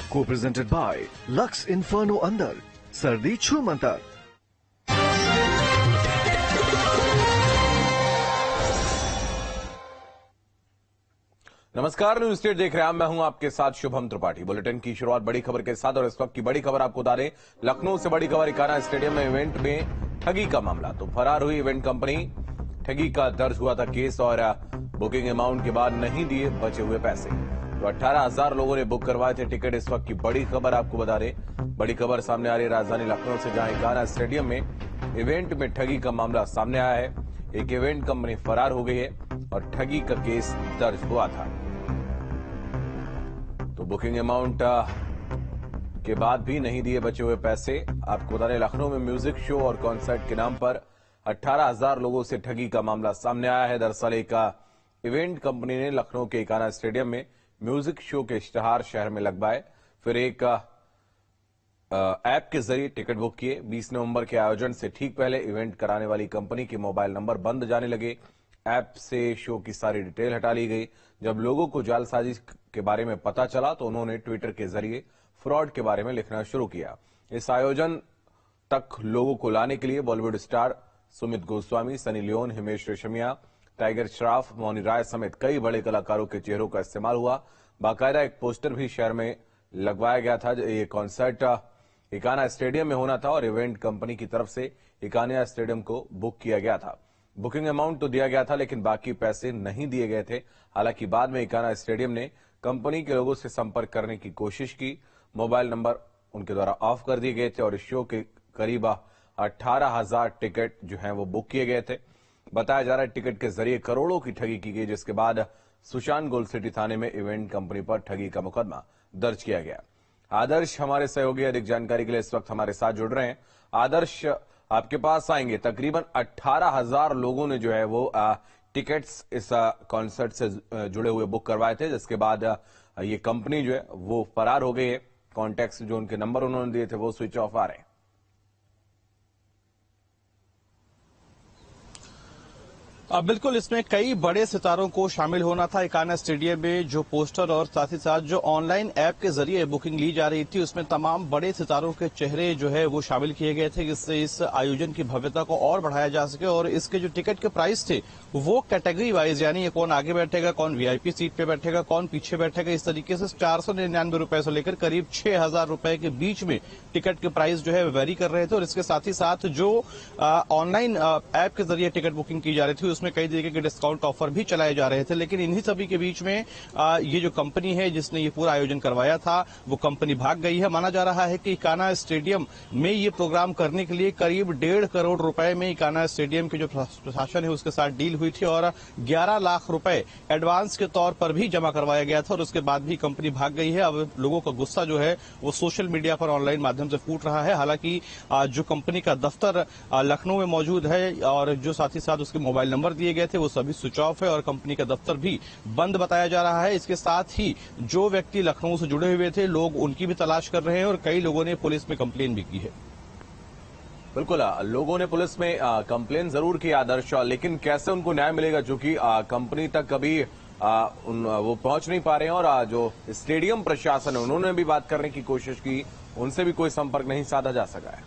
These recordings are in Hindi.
को प्रेजेंटेड बाय लक्स इन्फर्नो अंदर सर्दी छू मंतर। नमस्कार, न्यूज स्टेट देख रहे हैं। मैं हूं आपके साथ शुभम त्रिपाठी। बुलेटिन की शुरुआत बड़ी खबर के साथ और इस वक्त की बड़ी खबर आपको बता दें, लखनऊ से बड़ी खबर। इकाना स्टेडियम में इवेंट में ठगी का मामला। तो फरार हुई इवेंट कंपनी, ठगी का दर्ज हुआ था केस और बुकिंग अमाउंट के बाद नहीं दिए बचे हुए पैसे। तो 18,000 लोगों ने बुक करवाए थे टिकट। इस वक्त की बड़ी खबर आपको बता दें, बड़ी खबर सामने आ रही है राजधानी लखनऊ से, जहां इकाना स्टेडियम में इवेंट में ठगी का मामला सामने आया है। एक इवेंट कंपनी फरार हो गई है और ठगी का केस दर्ज हुआ था। तो बुकिंग अमाउंट के बाद भी नहीं दिए बचे हुए पैसे। आपको बता दें, लखनऊ में म्यूजिक शो और कॉन्सर्ट के नाम पर 18,000 लोगों से ठगी का मामला सामने आया है। दरअसल एक इवेंट कंपनी ने लखनऊ के इकाना स्टेडियम में म्यूजिक शो के इश्तेहार शहर में लगवाए, फिर एक ऐप के जरिए टिकट बुक किए। 20 नवंबर के आयोजन से ठीक पहले इवेंट कराने वाली कंपनी के मोबाइल नंबर बंद जाने लगे। ऐप से शो की सारी डिटेल हटा ली गई। जब लोगों को जालसाजी के बारे में पता चला तो उन्होंने ट्विटर के जरिए फ्रॉड के बारे में लिखना शुरू किया। इस आयोजन तक लोगों को लाने के लिए बॉलीवुड स्टार सुमित गोस्वामी, सनी लियोन, हिमेश रेशमिया, टाइगर श्रॉफ, मौनी राय समेत कई बड़े कलाकारों के चेहरों का इस्तेमाल हुआ। बाकायदा एक पोस्टर भी शहर में लगवाया गया था। ये कॉन्सर्ट इकाना स्टेडियम में होना था और इवेंट कंपनी की तरफ से इकाना स्टेडियम को बुक किया गया था। बुकिंग अमाउंट तो दिया गया था, लेकिन बाकी पैसे नहीं दिए गए थे। हालांकि बाद में इकाना स्टेडियम ने कंपनी के लोगों से संपर्क करने की कोशिश की। मोबाइल नंबर उनके द्वारा ऑफ कर दिए गए थे और इस शो के करीब 18,000 टिकट जो हैं वो बुक किए गए थे। बताया जा रहा है टिकट के जरिए करोड़ों की ठगी की गई, जिसके बाद सुशांत गोल्ड सिटी थाने में इवेंट कंपनी पर ठगी का मुकदमा दर्ज किया गया। आदर्श हमारे सहयोगी अधिक जानकारी के लिए इस वक्त हमारे साथ जुड़ रहे हैं। आदर्श, आपके पास आएंगे। तकरीबन 18,000 लोगों ने जो है वो टिकट्स इस कॉन्सर्ट से जुड़े हुए बुक करवाए थे, जिसके बाद ये कंपनी जो है वो फरार हो गई है। कॉन्टैक्ट्स जो उनके नंबर उन्होंने दिए थे वो स्विच ऑफ आ रहे हैं। बिल्कुल, इसमें कई बड़े सितारों को शामिल होना था। इकाना स्टेडियम में जो पोस्टर और साथ ही साथ जो ऑनलाइन ऐप के जरिए बुकिंग ली जा रही थी, उसमें तमाम बड़े सितारों के चेहरे जो है वो शामिल किए गए थे, जिससे इस आयोजन की भव्यता को और बढ़ाया जा सके। और इसके जो टिकट के प्राइस थे वो कैटेगरी वाइज, यानी ये कौन आगे बैठेगा, कौन वीआईपी सीट पे बैठेगा, कौन पीछे बैठेगा, इस तरीके से 499 रुपए से लेकर करीब 6,000 रुपए के बीच में टिकट के प्राइस जो है वेरी कर रहे थे। और इसके साथ ही साथ जो ऑनलाइन ऐप के जरिए टिकट बुकिंग की जा रही थी, उसमें कई तरीके के डिस्काउंट ऑफर भी चलाए जा रहे थे। लेकिन इन्हीं सभी के बीच में ये जो कंपनी है जिसने ये पूरा आयोजन करवाया था, वो कंपनी भाग गई है। माना जा रहा है कि इकाना स्टेडियम में ये प्रोग्राम करने के लिए करीब 1.5 करोड़ रुपए में इकाना स्टेडियम के जो प्रशासन है उसके साथ डील हुई थी और 11 लाख रुपए एडवांस के तौर पर भी जमा करवाया गया था। और उसके बाद भी कंपनी भाग गई है। अब लोगों का गुस्सा जो है वो सोशल मीडिया पर ऑनलाइन माध्यम से फूट रहा है। हालांकि जो कंपनी का दफ्तर लखनऊ में मौजूद है और जो साथ ही साथ उसके मोबाइल नंबर दिए गए थे वो सभी स्विच ऑफ है और कंपनी का दफ्तर भी बंद बताया जा रहा है। इसके साथ ही जो व्यक्ति लखनऊ से जुड़े हुए थे, लोग उनकी भी तलाश कर रहे हैं और कई लोगों ने पुलिस में कंप्लेन भी की है। बिल्कुल, लोगों ने पुलिस में कंप्लेन जरूर की आदर्श, लेकिन कैसे उनको न्याय मिलेगा, जो कि कंपनी तक कभी वो पहुंच नहीं पा रहे हैं। और जो स्टेडियम प्रशासन है उन्होंने भी बात करने की कोशिश की, उनसे भी कोई संपर्क नहीं साधा जा सका है।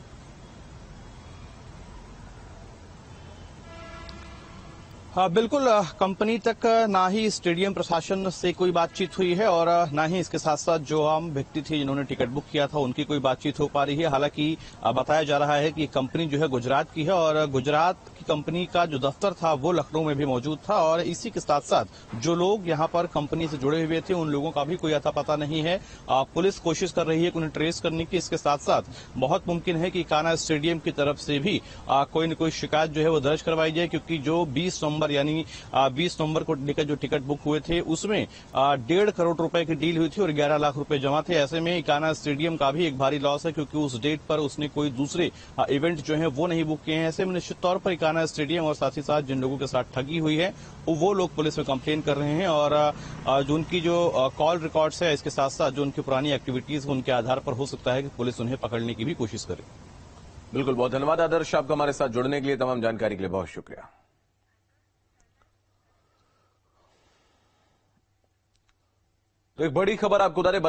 हाँ, बिल्कुल, कंपनी तक ना ही स्टेडियम प्रशासन से कोई बातचीत हुई है और ना ही इसके साथ साथ जो आम व्यक्ति थे जिन्होंने टिकट बुक किया था उनकी कोई बातचीत हो पा रही है। हालांकि बताया जा रहा है कि कंपनी जो है गुजरात की है और गुजरात की कंपनी का जो दफ्तर था वो लखनऊ में भी मौजूद था। और इसी के साथ साथ जो लोग यहाँ पर कंपनी से जुड़े हुए थे उन लोगों का भी कोई अता पता नहीं है। पुलिस कोशिश कर रही है उन्हें ट्रेस करने की। इसके साथ साथ बहुत मुमकिन है कि इकाना स्टेडियम की तरफ से भी कोई न कोई शिकायत जो है वो दर्ज करवाई जाए, क्योंकि जो 20 नवंबर यानी 20 नवंबर को लेकर जो टिकट बुक हुए थे उसमें 1.5 करोड़ रुपए की डील हुई थी और 11 लाख रुपए जमा थे। ऐसे में इकाना स्टेडियम का भी एक भारी लॉस है, क्योंकि उस डेट पर उसने कोई दूसरे इवेंट जो है वो नहीं बुक किए हैं। ऐसे में निश्चित तौर पर इकाना स्टेडियम और साथ ही साथ जिन लोगों के साथ ठगी हुई है वो लोग पुलिस में कंप्लेन कर रहे हैं। और जो उनकी जो कॉल रिकॉर्ड्स है, इसके साथ साथ जो उनकी पुरानी एक्टिविटीज उनके आधार पर हो सकता है कि पुलिस उन्हें पकड़ने की भी कोशिश करे। बिल्कुल, बहुत धन्यवाद आदर्श, आपका हमारे साथ जुड़ने के लिए, तमाम जानकारी के लिए बहुत शुक्रिया। तो एक बड़ी खबर आपको बता दें।